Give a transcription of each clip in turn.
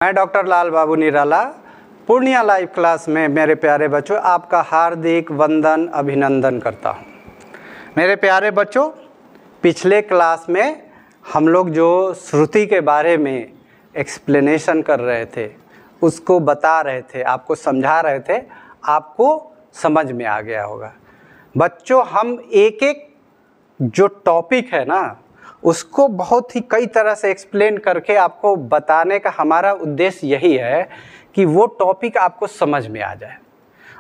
मैं डॉक्टर लाल बाबू निराला Purnia live class में मेरे प्यारे बच्चों आपका हार्दिक वंदन अभिनंदन करता हूं। मेरे प्यारे बच्चों, पिछले क्लास में हम लोग जो श्रुति के बारे में एक्सप्लेनेशन कर रहे थे, उसको बता रहे थे, आपको समझा रहे थे, आपको समझ में आ गया होगा। बच्चों, हम एक एक जो टॉपिक है ना, उसको बहुत ही कई तरह से एक्सप्लेन करके आपको बताने का हमारा उद्देश्य यही है कि वो टॉपिक आपको समझ में आ जाए।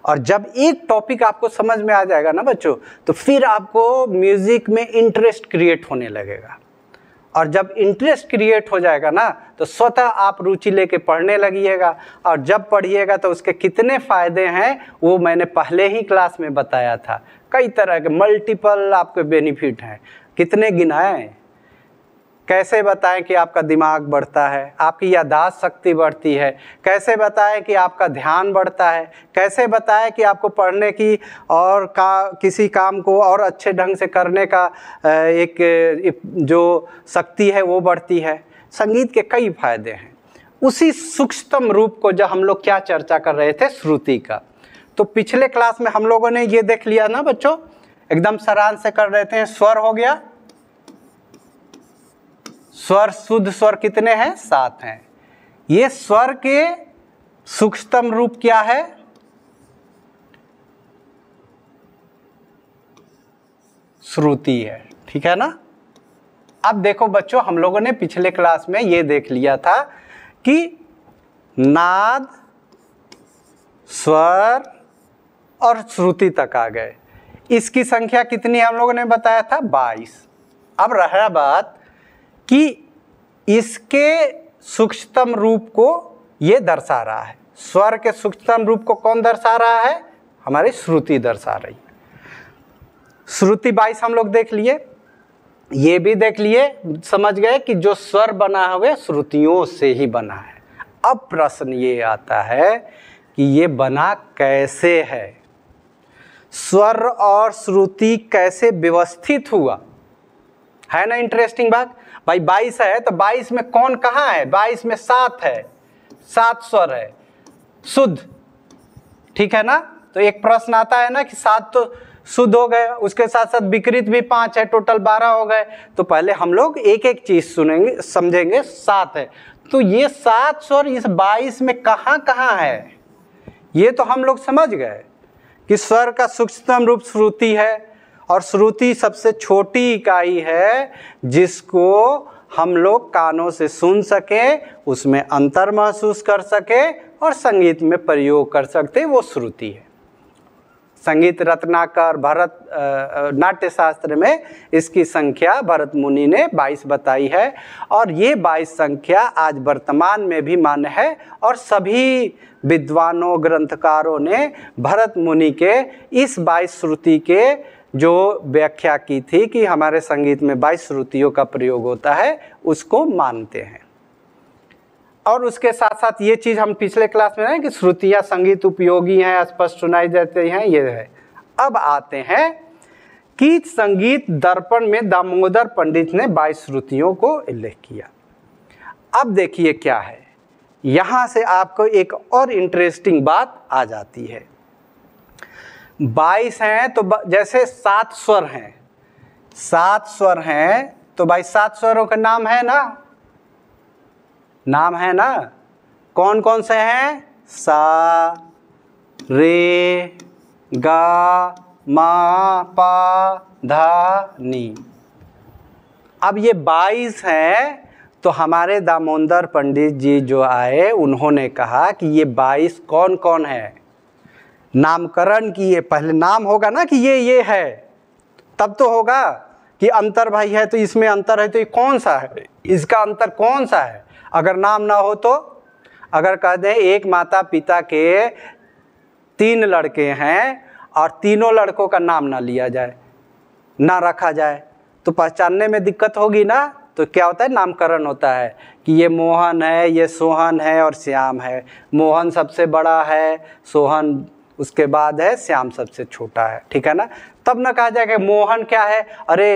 और जब एक टॉपिक आपको समझ में आ जाएगा ना बच्चों, तो फिर आपको म्यूज़िक में इंटरेस्ट क्रिएट होने लगेगा। और जब इंटरेस्ट क्रिएट हो जाएगा ना, तो स्वतः आप रुचि लेके पढ़ने लगिएगा। और जब पढ़िएगा तो उसके कितने फ़ायदे हैं वो मैंने पहले ही क्लास में बताया था। कई तरह के मल्टीपल आपके बेनिफिट हैं। कितने गिनाएं, कैसे बताएं कि आपका दिमाग बढ़ता है, आपकी याददाश्त शक्ति बढ़ती है, कैसे बताएं कि आपका ध्यान बढ़ता है, कैसे बताएं कि आपको पढ़ने की और किसी काम को और अच्छे ढंग से करने का एक जो शक्ति है वो बढ़ती है। संगीत के कई फायदे हैं। उसी सूक्ष्मतम रूप को जब हम लोग क्या चर्चा कर रहे थे, श्रुति का। तो पिछले क्लास में हम लोगों ने ये देख लिया ना बच्चों, एकदम सारांश से कर रहे थे। स्वर हो गया, स्वर, शुद्ध स्वर कितने हैं? 7 हैं। ये स्वर के सूक्ष्मतम रूप क्या है? श्रुति है, ठीक है ना। अब देखो बच्चों, हम लोगों ने पिछले क्लास में ये देख लिया था कि नाद, स्वर और श्रुति तक आ गए। इसकी संख्या कितनी हम लोगों ने बताया था? 22। अब रहा बात कि इसके सूक्ष्मतम रूप को ये दर्शा रहा है। स्वर के सूक्ष्मतम रूप को कौन दर्शा रहा है? हमारी श्रुति दर्शा रही है। श्रुति 22 हम लोग देख लिए, ये भी देख लिए, समझ गए कि जो स्वर बना हुआ श्रुतियों से ही बना है। अब प्रश्न ये आता है कि ये बना कैसे है, स्वर और श्रुति कैसे व्यवस्थित हुआ, है ना इंटरेस्टिंग बात। भाई 22 है तो 22 में कौन कहाँ है? 22 में 7 है, 7 स्वर है शुद्ध, ठीक है ना। तो एक प्रश्न आता है ना कि 7 तो शुद्ध हो गए, उसके साथ साथ विकृत भी 5 है, टोटल 12 हो गए। तो पहले हम लोग एक एक चीज सुनेंगे, समझेंगे। 7 है तो ये 7 स्वर इस 22 में कहाँ कहाँ है, ये तो हम लोग समझ गए कि स्वर का सूक्ष्मतम रूप श्रुति है। और श्रुति सबसे छोटी इकाई है जिसको हम लोग कानों से सुन सके, उसमें अंतर महसूस कर सके और संगीत में प्रयोग कर सकते, वो श्रुति है। संगीत रत्नाकर भरत नाट्य शास्त्र में इसकी संख्या भरत मुनि ने 22 बताई है। और ये 22 संख्या आज वर्तमान में भी मान्य है। और सभी विद्वानों, ग्रंथकारों ने भरत मुनि के इस 22 श्रुति के जो व्याख्या की थी कि हमारे संगीत में 22 श्रुतियों का प्रयोग होता है, उसको मानते हैं। और उसके साथ साथ ये चीज़ हम पिछले क्लास में है कि श्रुतियाँ संगीत उपयोगी हैं, स्पष्ट सुनाई देते हैं, ये है। अब आते हैं कि संगीत दर्पण में दामोदर पंडित ने 22 श्रुतियों को उल्लेख किया। अब देखिए क्या है, यहाँ से आपको एक और इंटरेस्टिंग बात आ जाती है। 22 हैं तो जैसे 7 स्वर हैं, 7 स्वर हैं तो भाई 7 स्वरों का नाम है ना, नाम है ना। कौन कौन से हैं? सा, रे, गा, मा, पा, धा, नी। अब ये 22 हैं तो हमारे दामोदर पंडित जी जो आए, उन्होंने कहा कि ये 22 कौन कौन है। नामकरण किए, पहले नाम होगा ना कि ये है, तब तो होगा कि अंतर भाई है तो इसमें अंतर है, तो ये कौन सा है, इसका अंतर कौन सा है। अगर नाम ना हो तो, अगर कह दें एक माता पिता के 3 लड़के हैं और तीनों लड़कों का नाम ना लिया जाए, ना रखा जाए, तो पहचानने में दिक्कत होगी ना। तो क्या होता है? नामकरण होता है कि ये मोहन है, ये सोहन है और श्याम है। मोहन सबसे बड़ा है, सोहन उसके बाद है, श्याम सबसे छोटा है, ठीक है ना। तब ना कहा जाएगा मोहन क्या है, अरे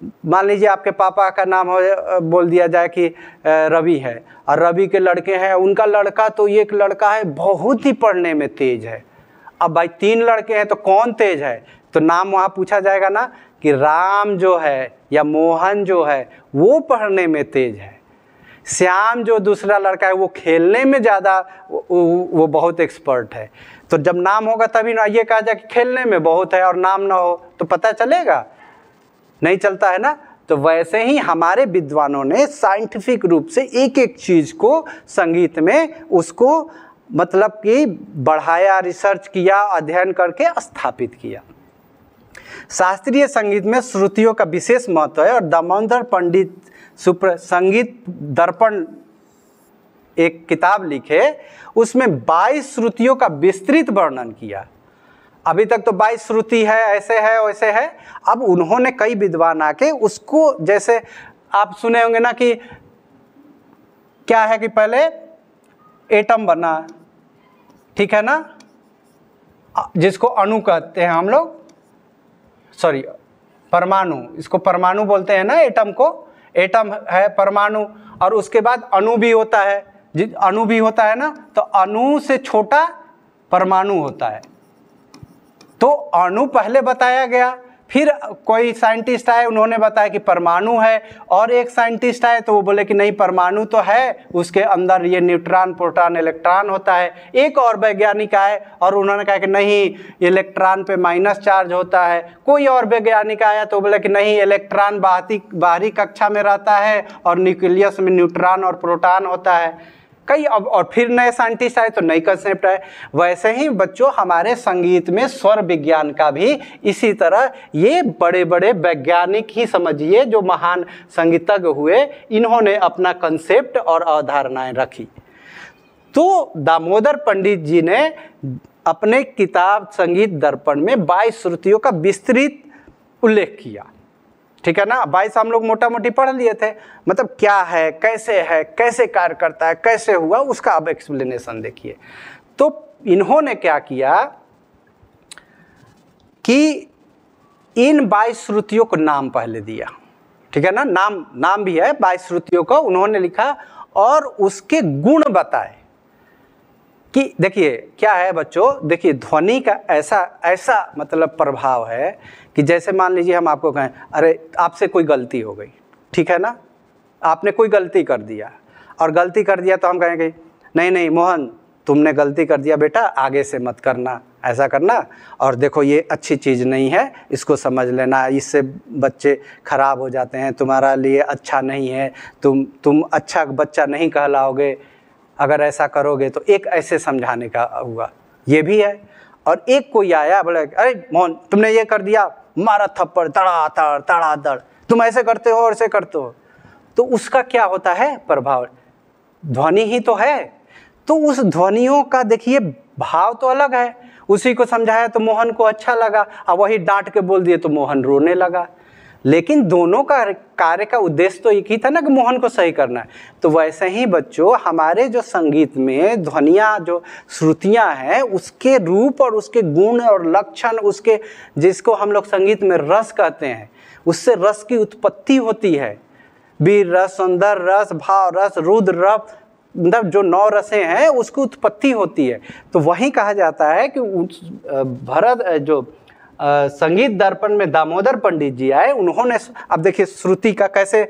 मान लीजिए आपके पापा का नाम हो, बोल दिया जाए कि रवि है, और रवि के लड़के हैं, उनका लड़का तो एक लड़का है बहुत ही पढ़ने में तेज है। अब भाई 3 लड़के हैं तो कौन तेज है, तो नाम वहाँ पूछा जाएगा ना कि राम जो है या मोहन जो है वो पढ़ने में तेज है, श्याम जो दूसरा लड़का है वो खेलने में ज़्यादा वो बहुत एक्सपर्ट है। तो जब नाम होगा तभी ना ये कहा जाए कि खेलने में बहुत है, और नाम ना हो तो पता चलेगा, नहीं चलता है ना। तो वैसे ही हमारे विद्वानों ने साइंटिफिक रूप से एक एक चीज़ को संगीत में उसको मतलब कि बढ़ाया, रिसर्च किया, अध्ययन करके स्थापित किया। शास्त्रीय संगीत में श्रुतियों का विशेष महत्व है, और दामोदर पंडित संगीत दर्पण एक किताब लिखे, उसमें 22 श्रुतियों का विस्तृत वर्णन किया। अभी तक तो 22 श्रुति है, ऐसे है वैसे है। अब उन्होंने कई विद्वान आके उसको, जैसे आप सुने होंगे ना कि क्या है कि पहले एटम बना, ठीक है ना, जिसको अणु कहते हैं हम लोग, सॉरी परमाणु, इसको परमाणु बोलते हैं ना एटम को। एटम है परमाणु, और उसके बाद अणु भी होता है, अणु भी होता है ना, तो अणु से छोटा परमाणु होता है। तो अणु पहले बताया गया, फिर कोई साइंटिस्ट आए, उन्होंने बताया कि परमाणु है, और एक साइंटिस्ट आए तो वो बोले कि नहीं परमाणु तो है, उसके अंदर ये न्यूट्रॉन, प्रोटॉन, इलेक्ट्रॉन होता है। एक और वैज्ञानिक आए और उन्होंने कहा कि नहीं इलेक्ट्रॉन पे माइनस चार्ज होता है। कोई और वैज्ञानिक आया तो बोले कि नहीं इलेक्ट्रॉन बाहरी कक्षा में रहता है और न्यूक्लियस में न्यूट्रॉन और प्रोटॉन होता है। कई अब और फिर नए साइंटिस्ट आए तो नई कंसेप्ट आए। वैसे ही बच्चों हमारे संगीत में स्वर विज्ञान का भी इसी तरह, ये बड़े बड़े वैज्ञानिक ही समझिए जो महान संगीतज्ञ हुए, इन्होंने अपना कंसेप्ट और अवधारणाएं रखी। तो दामोदर पंडित जी ने अपने किताब संगीत दर्पण में 22 श्रुतियों का विस्तृत उल्लेख किया, ठीक है ना। 22 हम लोग मोटा मोटी पढ़ लिए थे, मतलब क्या है, कैसे कार्य करता है, कैसे हुआ, उसका अब एक्सप्लेनेशन देखिए। तो इन्होंने क्या किया कि इन 22 श्रुतियों को नाम पहले दिया, ठीक है ना, नाम भी है 22 श्रुतियों को उन्होंने लिखा, और उसके गुण बताए कि देखिए क्या है बच्चों, देखिए ध्वनि का ऐसा मतलब प्रभाव है कि जैसे मान लीजिए हम आपको कहें अरे आपसे कोई गलती हो गई, ठीक है ना, आपने कोई गलती कर दिया, और गलती कर दिया तो हम कहेंगे नहीं मोहन तुमने गलती कर दिया बेटा, आगे से मत करना, ऐसा करना, और देखो ये अच्छी चीज़ नहीं है, इसको समझ लेना, इससे बच्चे खराब हो जाते हैं, तुम्हारा लिए अच्छा नहीं है, तुम अच्छा बच्चा नहीं कहलाओगे अगर ऐसा करोगे। तो एक ऐसे समझाने का हुआ, ये भी है। और एक कोई आया बोले अरे मोहन तुमने ये कर दिया, मारा थप्पड़, तड़ातड़, तुम ऐसे करते हो और ऐसे करते हो, तो उसका क्या होता है प्रभाव, ध्वनि ही तो है। तो उस ध्वनियों का देखिए भाव तो अलग है, उसी को समझाया तो मोहन को अच्छा लगा, और वही डांट के बोल दिए तो मोहन रोने लगा। लेकिन दोनों का कार्य का उद्देश्य तो एक ही था ना कि मोहन को सही करना है। तो वैसे ही बच्चों हमारे जो संगीत में ध्वनियाँ, जो श्रुतियाँ हैं, उसके रूप और उसके गुण और लक्षण, उसके जिसको हम लोग संगीत में रस कहते हैं, उससे रस की उत्पत्ति होती है। वीर रस, सुंदर रस, भाव रस, रुद्र रस, मतलब जो 9 रसें हैं उसकी उत्पत्ति होती है। तो वही कहा जाता है कि जो संगीत दर्पण में दामोदर पंडित जी आए, उन्होंने अब देखिए श्रुति का कैसे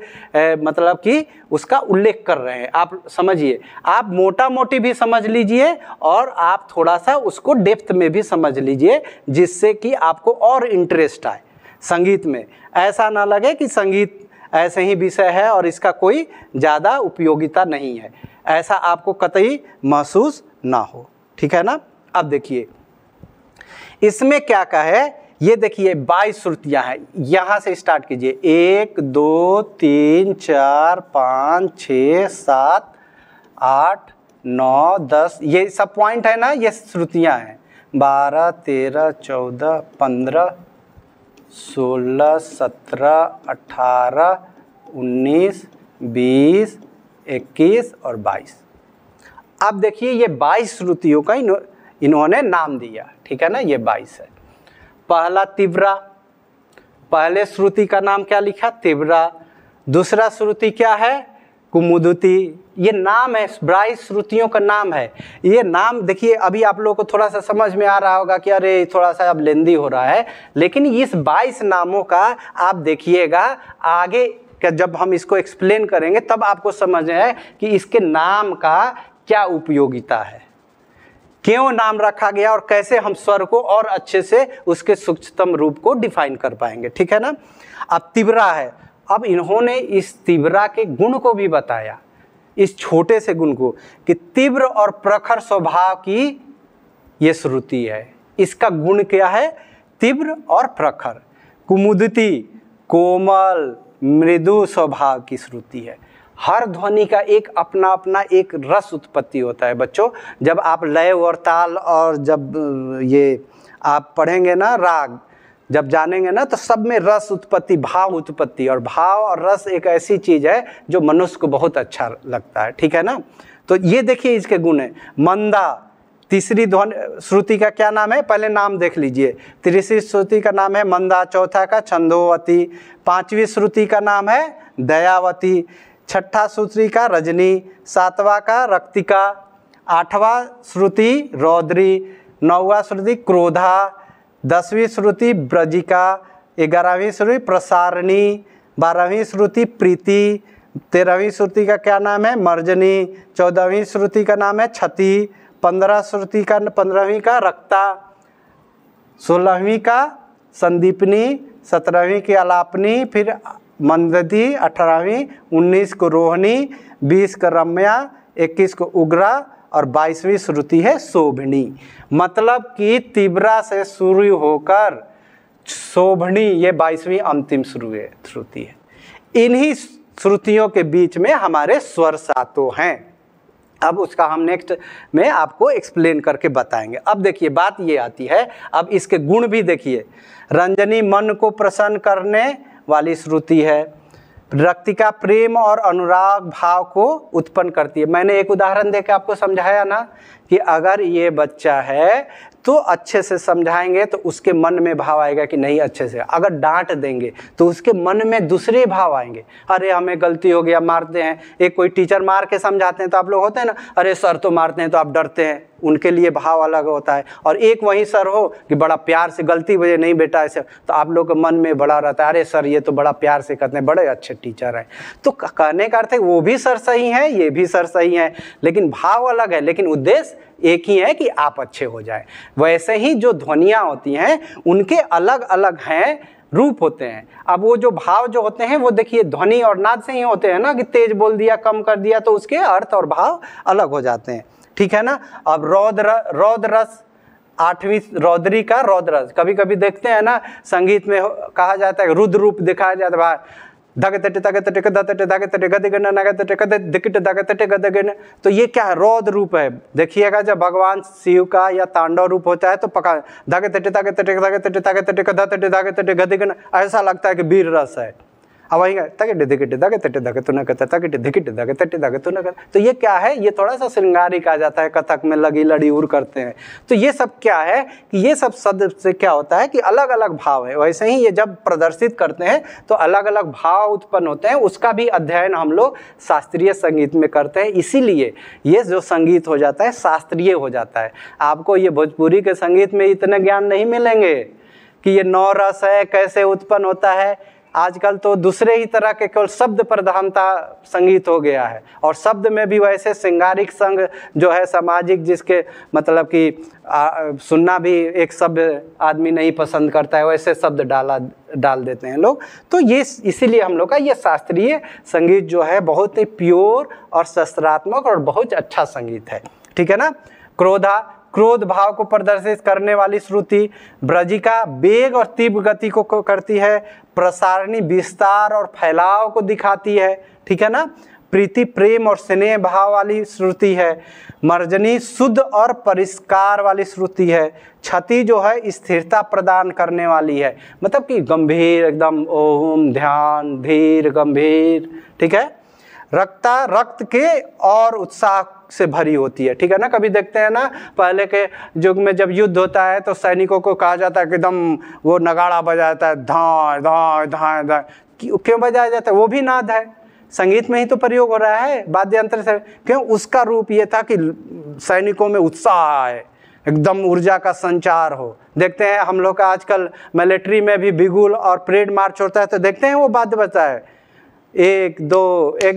मतलब कि उसका उल्लेख कर रहे हैं, आप समझिए, आप मोटा मोटी भी समझ लीजिए और आप थोड़ा सा उसको डेप्थ में भी समझ लीजिए, जिससे कि आपको और इंटरेस्ट आए संगीत में। ऐसा ना लगे कि संगीत ऐसे ही विषय है और इसका कोई ज़्यादा उपयोगिता नहीं है, ऐसा आपको कतई महसूस ना हो, ठीक है ना। अब देखिए इसमें क्या कहे, ये देखिए 22 श्रुतियाँ हैं, यहाँ से स्टार्ट कीजिए, 1 2 3 4 5 6 7 8 9 10, ये सब पॉइंट है ना, ये श्रुतियाँ हैं। 12 13 14 15 16 17 18 19 20 21 और 22। अब देखिए ये 22 श्रुतियों का इन्होंने नाम दिया, ठीक है ना, ये 22 है। पहला तीव्रा, पहले श्रुति का नाम क्या लिखा? तीव्रा। दूसरा श्रुति क्या है? कुमुदुती। ये नाम है, 22 श्रुतियों का नाम है। ये नाम देखिए, अभी आप लोगों को थोड़ा सा समझ में आ रहा होगा कि अरे थोड़ा सा अब लेंदी हो रहा है, लेकिन इस 22 नामों का आप देखिएगा आगे का जब हम इसको एक्सप्लेन करेंगे तब आपको समझ में आए कि इसके नाम का क्या उपयोगिता है, क्यों नाम रखा गया और कैसे हम स्वर को और अच्छे से उसके सूक्ष्मतम रूप को डिफाइन कर पाएंगे। ठीक है ना। अब तीव्रा है। अब इन्होंने इस तीव्रा के गुण को भी बताया, इस छोटे से गुण को, कि तीव्र और प्रखर स्वभाव की ये श्रुति है। इसका गुण क्या है? तीव्र और प्रखर। कुमुदती कोमल मृदु स्वभाव की श्रुति है। हर ध्वनि का एक अपना अपना एक रस उत्पत्ति होता है बच्चों। जब आप लय और ताल और जब ये आप पढ़ेंगे ना राग, जब जानेंगे ना, तो सब में रस उत्पत्ति, भाव उत्पत्ति, और भाव और रस एक ऐसी चीज है जो मनुष्य को बहुत अच्छा लगता है। ठीक है ना। तो ये देखिए इसके गुण है। मंदा, तीसरी ध्वनि श्रुति का क्या नाम है? पहले नाम देख लीजिए। तीसरी श्रुति का नाम है मंदा, चौथा का छंदोवती, पांचवी श्रुति का नाम है दयावती, छठा श्रुति का रजनी, सातवां का रक्तिका, आठवां श्रुति रौद्री, नौवां श्रुति क्रोधा, 10वीं श्रुति ब्रजिका, 11वीं श्रुति प्रसारणी, 12वीं श्रुति प्रीति, 13वीं श्रुति का क्या नाम है? मर्जनी, 14वीं श्रुति का नाम है छति, 15वीं का रक्ता, 16वीं का संदीपनी, 17वीं की अलापनी, फिर मंदती, 18वीं, 19 को रोहिणी, 20 का रम्या, 21 को उग्रा और 22वीं श्रुति है शोभनी। मतलब कि तीव्रा से शुरू होकर शोभनी, ये 22वीं अंतिम श्रुति है। इन्हीं श्रुतियों के बीच में हमारे स्वर सातों हैं। अब उसका हम नेक्स्ट में आपको एक्सप्लेन करके बताएंगे। अब देखिए बात ये आती है, अब इसके गुण भी देखिए। रंजनी मन को प्रसन्न करने वाली श्रुति है। रक्तिका प्रेम और अनुराग भाव को उत्पन्न करती है। मैंने एक उदाहरण देकर आपको समझाया ना कि अगर ये बच्चा है तो अच्छे से समझाएंगे तो उसके मन में भाव आएगा कि नहीं अच्छे से। अगर डांट देंगे तो उसके मन में दूसरे भाव आएंगे, अरे हमें गलती हो गया, मारते हैं। एक कोई टीचर मार के समझाते हैं तो आप लोग होते हैं ना, अरे सर तो मारते हैं तो आप डरते हैं, उनके लिए भाव अलग होता है। और एक वही सर हो कि बड़ा प्यार से, गलती वजह नहीं बेटा ऐसे, तो आप लोग के मन में बड़ा रहता है, अरे सर ये तो बड़ा प्यार से कहते हैं, बड़े अच्छे टीचर हैं। तो कहने का अर्थ है वो भी सर सही है, ये भी सर सही है, लेकिन भाव अलग है, लेकिन उद्देश्य एक ही है कि आप अच्छे हो जाए। वैसे ही जो ध्वनियाँ होती हैं उनके अलग अलग हैं, रूप होते हैं। अब वो जो भाव जो होते हैं वो देखिए ध्वनि और नाद से ही होते हैं ना, कि तेज बोल दिया, कम कर दिया, तो उसके अर्थ और भाव अलग हो जाते हैं। ठीक है ना। अब रौद्र रस, 8वीं रौद्री का रौद्र रस। कभी कभी देखते हैं ना संगीत में कहा जाता है, रुद्र रूप दिखाया जाता है, तो ये क्या है? रौद्र रूप है। देखिएगा जब भगवान शिव का या तांडव रूप होता है तो पका ऐसा लगता है कि वीर रस है। अब वही तो ये क्या है? ये थोड़ा सा श्रृंगारिक आ जाता है, कथक में लगी लड़ी उड़ करते हैं। तो ये सब क्या है कि ये सब शब्द से क्या होता है कि अलग अलग भाव है। वैसे ही ये जब प्रदर्शित करते हैं तो अलग अलग भाव उत्पन्न होते हैं। उसका भी अध्ययन हम लोग शास्त्रीय संगीत में करते हैं, इसीलिए ये जो संगीत हो जाता है शास्त्रीय हो जाता है। आपको ये भोजपुरी के संगीत में इतने ज्ञान नहीं मिलेंगे कि ये 9 रस है, कैसे उत्पन्न होता है। आजकल तो दूसरे ही तरह के केवल शब्द प्रधानता संगीत हो गया है, और शब्द में भी वैसे श्रृंगारिक संग जो है सामाजिक, जिसके मतलब कि सुनना भी एक शब्द आदमी नहीं पसंद करता है, वैसे शब्द डाल देते हैं लोग। तो ये इसीलिए हम लोग का ये शास्त्रीय संगीत जो है बहुत ही प्योर और शास्त्रात्मक और बहुत अच्छा संगीत है। ठीक है ना। क्रोध भाव को प्रदर्शित करने वाली श्रुति। ब्रजिका वेग और तीव्र गति को करती है। प्रसारणी विस्तार और फैलाव को दिखाती है। ठीक है ना। प्रीति प्रेम और स्नेह भाव वाली श्रुति है। मर्जनी शुद्ध और परिष्कार वाली श्रुति है। छति जो है स्थिरता प्रदान करने वाली है, मतलब कि गंभीर एकदम, ओम ध्यान धीर गंभीर। ठीक है। रक्त के और उत्साह से भरी होती है, ठीक है ना। कभी देखते हैं ना पहले के युग में जब युद्ध होता है तो सैनिकों को कहा जाता है कि एकदम वो नगाड़ा बजाता है, धाय धाय धाय धाय। क्यों बजाया जाता है? वो भी नाद है, संगीत में ही तो प्रयोग हो रहा है वाद्य यंत्र से। क्यों? उसका रूप ये था कि सैनिकों में उत्साह आए, एकदम ऊर्जा का संचार हो। देखते हैं हम लोग का आजकल मिलिट्री में भी बिगुल और परेड मार्च होता है तो देखते हैं वो वाद्य बजता है, 1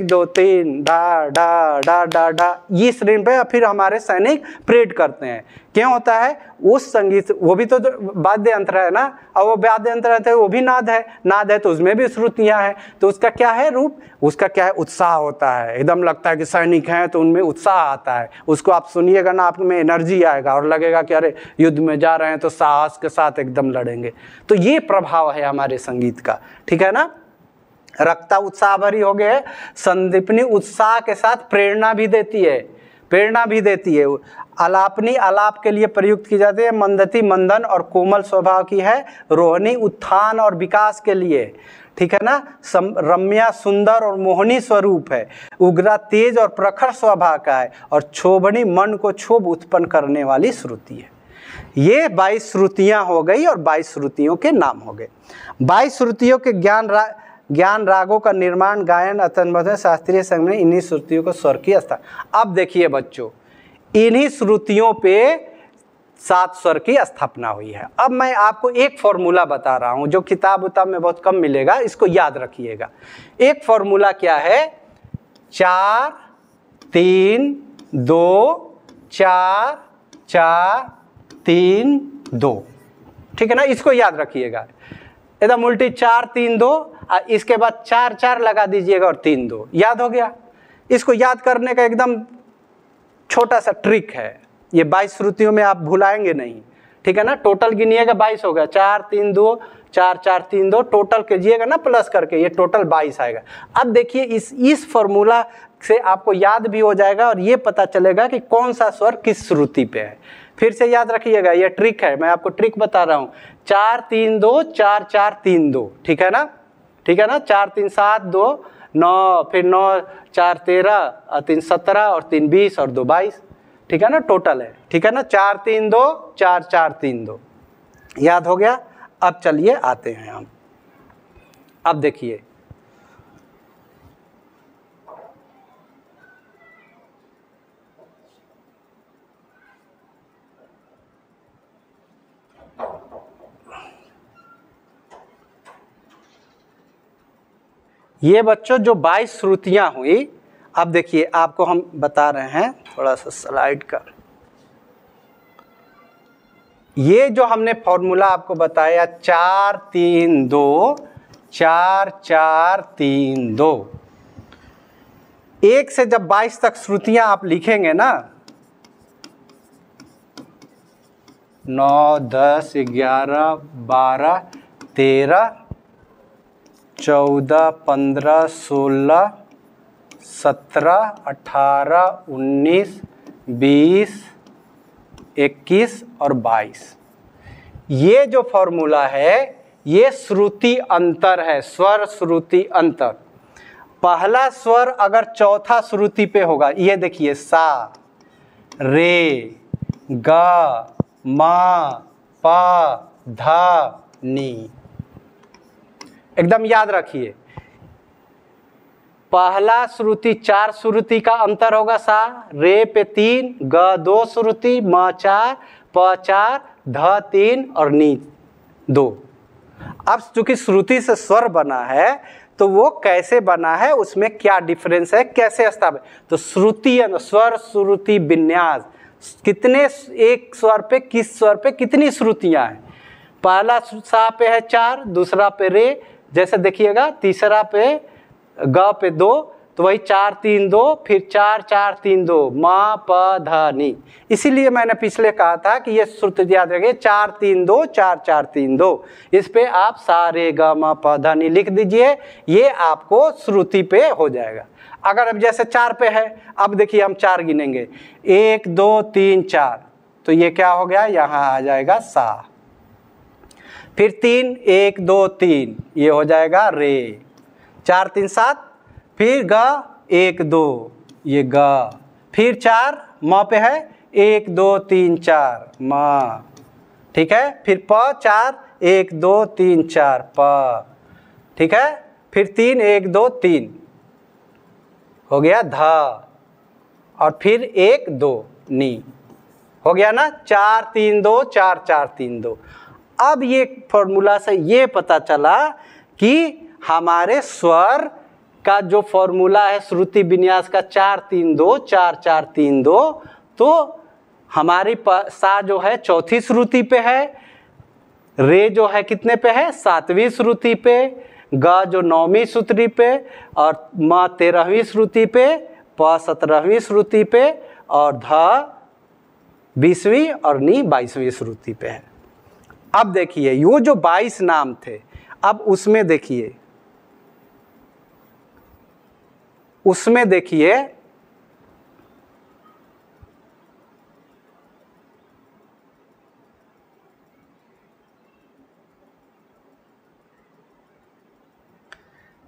2 3 डा डा डा डा डा, इस रिन पे फिर हमारे सैनिक परेड करते हैं। क्यों होता है? उस संगीत, वो भी तो वाद्य यंत्र है ना, और वो वाद्य यंत्र है वो भी नाद है, नाद है तो उसमें भी श्रुतियाँ हैं। तो उसका क्या है रूप? उसका क्या है? उत्साह होता है, एकदम लगता है कि सैनिक हैं तो उनमें उत्साह आता है। उसको आप सुनिएगा ना, आप में एनर्जी आएगा और लगेगा कि अरे युद्ध में जा रहे हैं तो साहस के साथ एकदम लड़ेंगे। तो ये प्रभाव है हमारे संगीत का, ठीक है ना। रक्ता उत्साह भरी हो गए, संदीपनी उत्साह के साथ प्रेरणा भी देती है, प्रेरणा भी देती है। आलापनी आलाप के लिए प्रयुक्त की जाती है, मंदती मंदन और कोमल स्वभाव की है, रोहिणी उत्थान और विकास के लिए, ठीक है ना। रम्या सुंदर और मोहनी स्वरूप है, उग्रा तेज और प्रखर स्वभाव का है, और क्षोभनी मन को क्षोभ उत्पन्न करने वाली श्रुति है। ये 22 श्रुतियाँ हो गई और 22 श्रुतियों के नाम हो गए। 22 श्रुतियों के ज्ञान रागों का निर्माण, गायन, अतन्मोधन, शास्त्रीय संगीत में इन्हीं श्रुतियों को स्वर की स्थान। अब देखिए बच्चों, इन्हीं श्रुतियों पे 7 स्वर की स्थापना हुई है। अब मैं आपको एक फॉर्मूला बता रहा हूं जो किताब उताब में बहुत कम मिलेगा, इसको याद रखिएगा। एक फॉर्मूला क्या है? 4 3 2 4 4 3 2, ठीक है ना। इसको याद रखिएगा, एकदम उल्टी 4 3 2, इसके बाद 4 4 लगा दीजिएगा और 3 2, याद हो गया। इसको याद करने का एकदम छोटा सा ट्रिक है, ये 22 श्रुतियों में आप भुलाएंगे नहीं, ठीक है ना। टोटल गिनिएगा 22 हो गया, 4 3 2 4 4 3 2, टोटल कीजिएगा ना प्लस करके, ये टोटल 22 आएगा। अब देखिए इस फॉर्मूला से आपको याद भी हो जाएगा और ये पता चलेगा कि कौन सा स्वर किस श्रुति पे है। फिर से याद रखिएगा, ये ट्रिक है, मैं आपको ट्रिक बता रहा हूँ। 4 3 2 4 4 3 2, ठीक है ना, ठीक है ना। 4 3 7 2 9, फिर 9 4 13 और 3 17 और 3 20 और 2 22, ठीक है ना, टोटल है, ठीक है ना। 4 3 2 4 4 3 2, याद हो गया। अब चलिए आते हैं हम, अब देखिए ये बच्चों जो 22 श्रुतियां हुई, अब देखिए आपको हम बता रहे हैं, थोड़ा सा स्लाइड कर, ये जो हमने फॉर्मूला आपको बताया 4 3 2 4 4 3 2, 1 से जब 22 तक श्रुतियां आप लिखेंगे ना, 9 10 11 12 13 14 15 16 17 18 19 20 21 और 22, ये जो फॉर्मूला है ये श्रुति अंतर है, स्वर श्रुति अंतर। पहला स्वर अगर चौथा श्रुति पे होगा, ये देखिए सा रे गा मा पा धा नी, एकदम याद रखिए। पहला श्रुति 4 श्रुति का अंतर होगा, सा रे पे 3, ग 2 श्रुति, म 4, प 4, ध 3 और नी 2। अब चूंकि श्रुति से स्वर बना है तो वो कैसे बना है, उसमें क्या डिफरेंस है, कैसे स्थापित, तो श्रुति स्वर श्रुति विन्यास, कितने एक स्वर पे किस स्वर पे कितनी श्रुतियां हैं। पहला सा पे है 4, दूसरा पे रे, जैसे देखिएगा, तीसरा पे ग पे 2, तो वही 4 3 2, फिर 4 4 3 2, मा प ध नी। इसीलिए मैंने पिछले कहा था कि ये श्रुति याद रखिए, 4 3 2 4 4 3 2, इस पे आप सा रे ग म प ध नी लिख दीजिए, ये आपको श्रुति पे हो जाएगा। अगर अब जैसे 4 पे है, अब देखिए हम 4 गिनेंगे, 1 2 3 4, तो ये क्या हो गया, यहाँ आ जाएगा सा। फिर 3 1 2 3, ये हो जाएगा रे। 4 3 7, फिर ग 1 2, ये ग। फिर 4 म पे है 1 2 3 4 म, ठीक है। फिर प 4 1 2 3 4 प, ठीक है। फिर 3 1 2 3 हो गया ध, और फिर 1 2 नी, हो गया ना। 4 3 2 4 4 3 2। अब ये फॉर्मूला से ये पता चला कि हमारे स्वर का जो फॉर्मूला है श्रुति विन्यास का 4 3 2 4 4 3 2, तो हमारी सा जो है चौथी श्रुति पे है, रे जो है कितने पे है 7वीं श्रुति पे, ग जो 9वीं श्रुति पे, और म 13वीं श्रुति पे, प 17वीं श्रुति पे, और ध 20वीं और नी 22वीं श्रुति पे है। अब देखिए यो जो 22 नाम थे, अब उसमें देखिए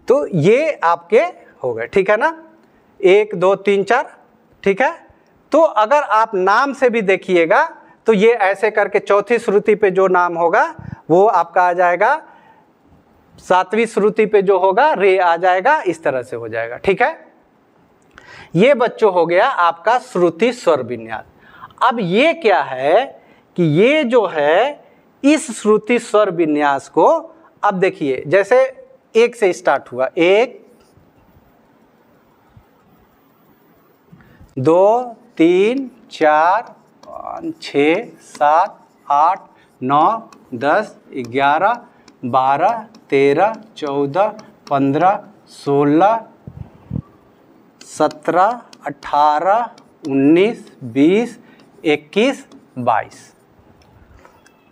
तो ये आपके हो गए, ठीक है ना। 1 2 3 4, ठीक है। तो अगर आप नाम से भी देखिएगा तो ये ऐसे करके चौथी श्रुति पे जो नाम होगा वो आपका आ जाएगा, 7वीं श्रुति पे जो होगा रे आ जाएगा, इस तरह से हो जाएगा, ठीक है। ये बच्चों हो गया आपका श्रुति स्वर विन्यास। अब ये क्या है कि ये जो है इस श्रुति स्वर विन्यास को, अब देखिए जैसे 1 से स्टार्ट हुआ, 1 2 3 4 5 6 7 8 9 10 11 12 13 14 15 16 17 18 19 20 21 22।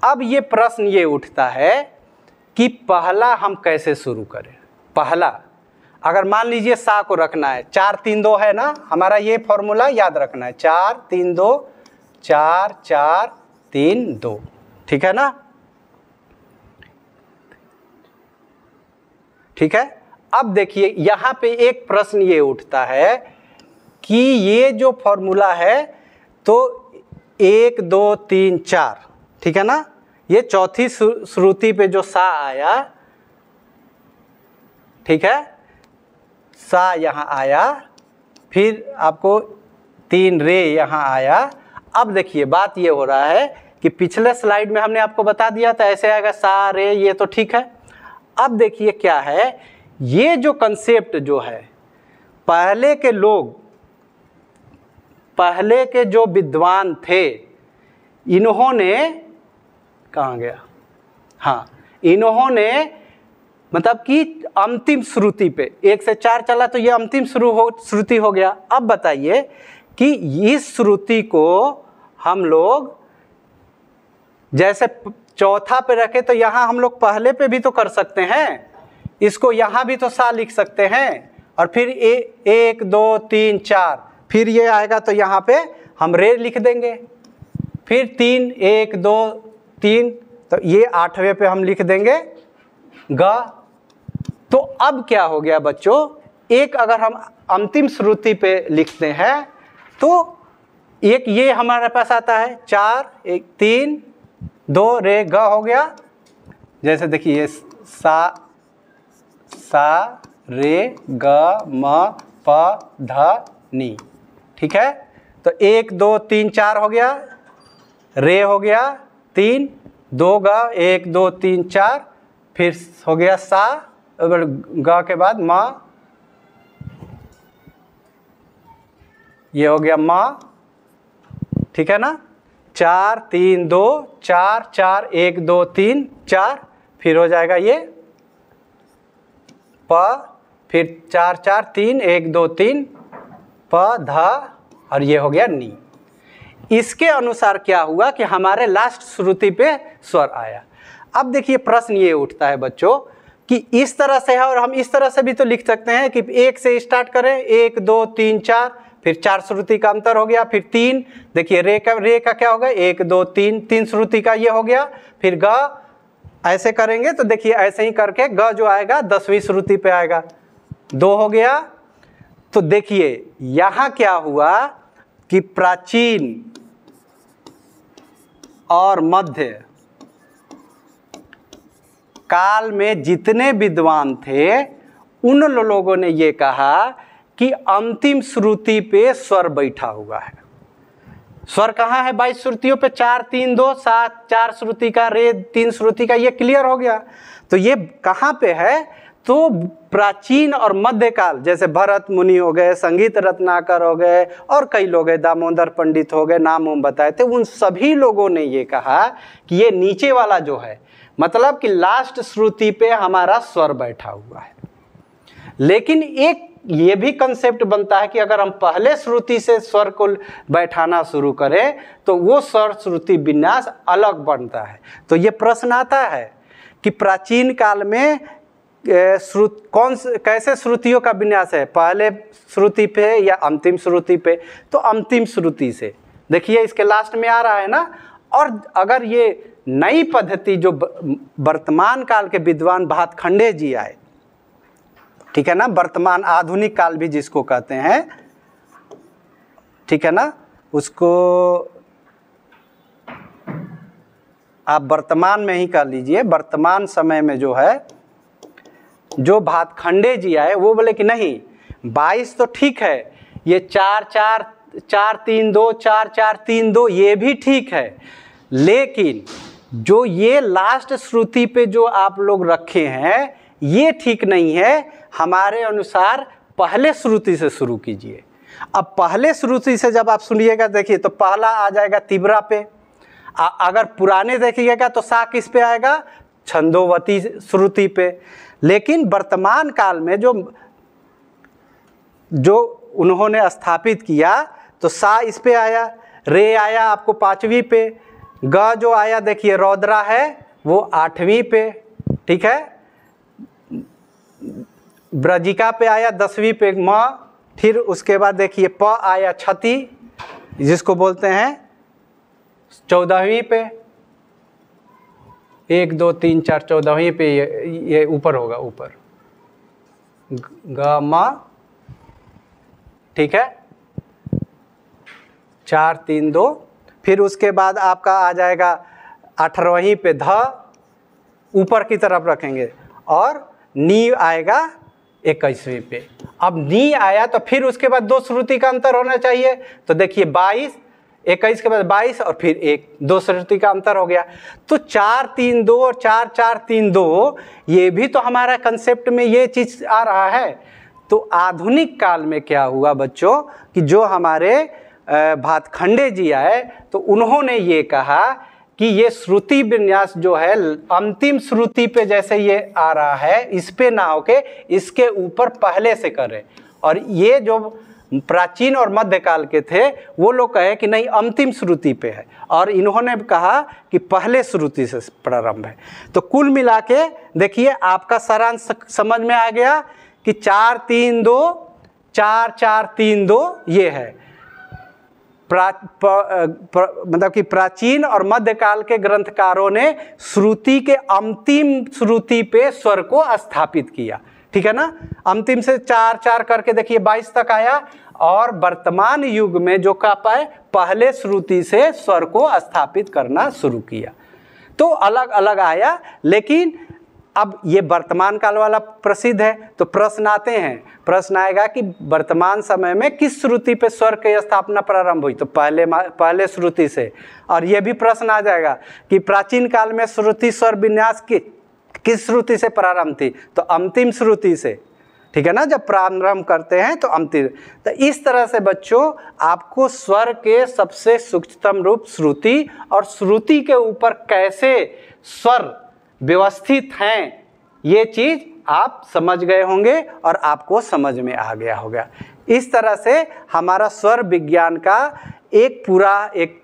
अब ये प्रश्न ये उठता है कि पहला हम कैसे शुरू करें। पहला अगर मान लीजिए सा को रखना है, 4 3 2 है ना, हमारा ये फॉर्मूला याद रखना है, 4 3 2 4 4 3 2, ठीक है ना। ठीक है। अब देखिए यहाँ पे एक प्रश्न ये उठता है कि ये जो फॉर्मूला है तो 1 2 3 4, ठीक है ना, ये चौथी श्रुति पे जो सा आया, ठीक है, सा यहाँ आया, फिर आपको 3 रे यहाँ आया। अब देखिए बात ये हो रहा है कि पिछले स्लाइड में हमने आपको बता दिया था ऐसे आएगा सा रे, ये तो ठीक है। अब देखिए क्या है, ये जो कंसेप्ट जो है पहले के लोग, पहले के जो विद्वान थे, इन्होंने कहाँ गया, हाँ, इन्होंने मतलब कि अंतिम श्रुति पे 1 से 4 चला तो ये अंतिम श्रुति हो गया। अब बताइए कि इस श्रुति को हम लोग जैसे चौथा पे रखे तो यहाँ हम लोग पहले पे भी तो कर सकते हैं, इसको यहाँ भी तो सा लिख सकते हैं, और फिर 1 2 3 4, फिर ये आएगा तो यहाँ पे हम रे लिख देंगे, फिर 3 1 2 3, तो ये 8वें पे हम लिख देंगे ग। तो अब क्या हो गया बच्चों, एक अगर हम अंतिम श्रुति पे लिखते हैं तो एक ये हमारे पास आता है 4 1 3 2 रे ग हो गया। जैसे देखिए सा रे ग म प ध नी, ठीक है। तो 1 2 3 4 हो गया, रे हो गया 3 2 ग 1 2 3 4, फिर हो गया सा, ग के बाद म, ये हो गया म, ठीक है ना। 4 3 2 4 4 1 2 3 4, फिर हो जाएगा ये प, फिर 4 4 3 1 2 3 प ध, और ये हो गया नी। इसके अनुसार क्या हुआ कि हमारे लास्ट श्रुति पे स्वर आया। अब देखिए प्रश्न ये उठता है बच्चों कि इस तरह से है, और हम इस तरह से भी तो लिख सकते हैं कि 1 से स्टार्ट करें 1 2 3 4, फिर 4 श्रुति का अंतर हो गया, फिर 3, देखिए रे का क्या होगा 1 2 3, 3 श्रुति का ये हो गया, फिर ग ऐसे करेंगे तो देखिए ऐसे ही करके ग जो आएगा 10वीं श्रुति पे आएगा, 2 हो गया। तो देखिए यहाँ क्या हुआ, कि प्राचीन और मध्य काल में जितने विद्वान थे उन लोगों ने ये कहा कि अंतिम श्रुति पे स्वर बैठा हुआ है। स्वर कहाँ है? 22 श्रुतियों पे 4 3 2 7, 4 श्रुति का, रे 3 श्रुति का, ये क्लियर हो गया। तो ये कहाँ पे है? तो प्राचीन और मध्यकाल, जैसे भरत मुनि हो गए, संगीत रत्नाकर हो गए और कई लोग हैं, दामोदर पंडित हो गए, नाम हम बताए थे, उन सभी लोगों ने ये कहा कि ये नीचे वाला जो है, मतलब कि लास्ट श्रुति पे हमारा स्वर बैठा हुआ है। लेकिन एक ये भी कंसेप्ट बनता है कि अगर हम पहले श्रुति से स्वर को बैठाना शुरू करें तो वो स्वर श्रुति विन्यास अलग बनता है। तो ये प्रश्न आता है कि प्राचीन काल में कैसे श्रुतियों का विन्यास है, पहले श्रुति पे या अंतिम श्रुति पे? तो अंतिम श्रुति से। देखिए इसके लास्ट में आ रहा है ना। और अगर ये नई पद्धति जो वर्तमान काल के विद्वान भातखंडे जी आए, ठीक है ना, वर्तमान आधुनिक काल भी जिसको कहते हैं, ठीक है ना, उसको आप वर्तमान में ही कर लीजिए। वर्तमान समय में जो है, जो भातखंडे जी आए वो बोले कि नहीं 22 तो ठीक है, ये 4 4 4 3 2 4 4 3 2 ये भी ठीक है, लेकिन जो ये लास्ट श्रुति पे जो आप लोग रखे हैं ये ठीक नहीं है, हमारे अनुसार पहले श्रुति से शुरू कीजिए। अब पहले श्रुति से जब आप सुनिएगा, देखिए तो पहला आ जाएगा तिब्रा पे, अगर पुराने देखिएगा तो सा किस पे आएगा? छंदोवती श्रुति पे। लेकिन वर्तमान काल में जो उन्होंने स्थापित किया तो सा इस पे आया, रे आया आपको 5वीं पे, ग जो आया देखिए रौद्रा है वो 8वीं पे, ठीक है, ब्रजिका पे आया 10वीं पे म, फिर उसके बाद देखिए प आया छति जिसको बोलते हैं 14वीं पे, 1 2 3 4 14वीं पे, ये ऊपर होगा, ऊपर ग म, ठीक है, 4 3 2, फिर उसके बाद आपका आ जाएगा 18वीं पे ध, ऊपर की तरफ रखेंगे, और नी आएगा 21वीं पे। अब नी आया तो फिर उसके बाद 2 श्रुति का अंतर होना चाहिए, तो देखिए 22, 21 के बाद 22 और फिर 2 श्रुति का अंतर हो गया। तो 4 3 2 और 4 4 3 2 ये भी तो हमारा कंसेप्ट में ये चीज़ आ रहा है। तो आधुनिक काल में क्या हुआ बच्चों कि जो हमारे भातखंडे जी आए तो उन्होंने ये कहा कि ये श्रुति विन्यास जो है अंतिम श्रुति पे जैसे ये आ रहा है इस पे ना होके इसके ऊपर पहले से करें। और ये जो प्राचीन और मध्यकाल के थे वो लोग कहे कि नहीं अंतिम श्रुति पे है, और इन्होंने कहा कि पहले श्रुति से प्रारंभ है। तो कुल मिला के देखिए आपका सारांश समझ में आ गया कि 4 3 2 4 4 3 2 ये है मतलब कि प्राचीन और मध्यकाल के ग्रंथकारों ने श्रुति के अंतिम श्रुति पे स्वर को स्थापित किया, ठीक है ना। अंतिम से 4 4 करके देखिए 22 तक आया, और वर्तमान युग में जो कह पाए पहले श्रुति से स्वर को स्थापित करना शुरू किया। तो अलग अलग आया, लेकिन अब ये वर्तमान काल वाला प्रसिद्ध है। तो प्रश्न आते हैं, प्रश्न आएगा कि वर्तमान समय में किस श्रुति पे स्वर की स्थापना प्रारंभ हुई? तो पहले श्रुति से। और ये भी प्रश्न आ जाएगा कि प्राचीन काल में श्रुति स्वर विन्यास किस श्रुति से प्रारंभ थी? तो अंतिम श्रुति से, ठीक है ना। जब प्रारंभ करते हैं तो अंतिम। तो इस तरह से बच्चों आपको स्वर के सबसे सूक्ष्मतम रूप श्रुति और श्रुति के ऊपर कैसे स्वर व्यवस्थित हैं ये चीज़ आप समझ गए होंगे और आपको समझ में आ गया होगा। इस तरह से हमारा स्वर विज्ञान का एक पूरा एक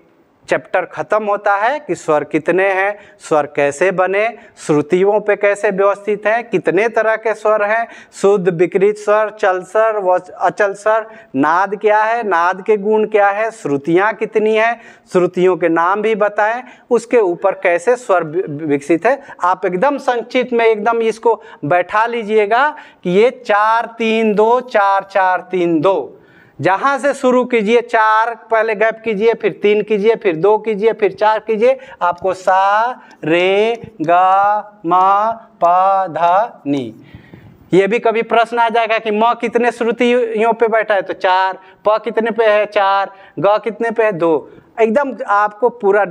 चैप्टर खत्म होता है कि स्वर कितने हैं, स्वर कैसे बने, श्रुतियों पे कैसे व्यवस्थित हैं, कितने तरह के स्वर हैं, शुद्ध विकृत स्वर, चल स्वर व अचल स्वर, नाद क्या है, नाद के गुण क्या है, श्रुतियाँ कितनी हैं, श्रुतियों के नाम भी बताएं, उसके ऊपर कैसे स्वर विकसित है। आप एकदम संक्षिप्त में एकदम इसको बैठा लीजिएगा कि ये 4 3 2 4 4 3 2 जहाँ से शुरू कीजिए, 4 पहले गैप कीजिए, फिर 3 कीजिए, फिर 2 कीजिए, फिर 4 कीजिए, आपको सा रे गा मा पा धा नी। ये भी कभी प्रश्न आ जाएगा कि म कितने श्रुतियों पे बैठा है, तो 4, प कितने पे है 4, ग कितने पे है 2। एकदम आपको पूरा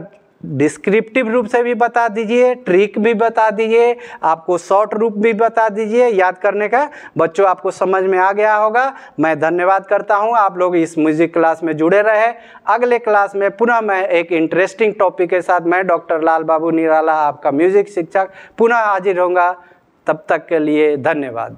डिस्क्रिप्टिव रूप से भी बता दीजिए, ट्रिक भी बता दीजिए, आपको शॉर्ट रूप भी बता दीजिए याद करने का। बच्चों आपको समझ में आ गया होगा। मैं धन्यवाद करता हूं, आप लोग इस म्यूजिक क्लास में जुड़े रहे। अगले क्लास में पुनः मैं एक इंटरेस्टिंग टॉपिक के साथ मैं डॉक्टर लाल बाबू निराला आपका म्यूजिक शिक्षक पुनः हाजिर होऊंगा। तब तक के लिए धन्यवाद।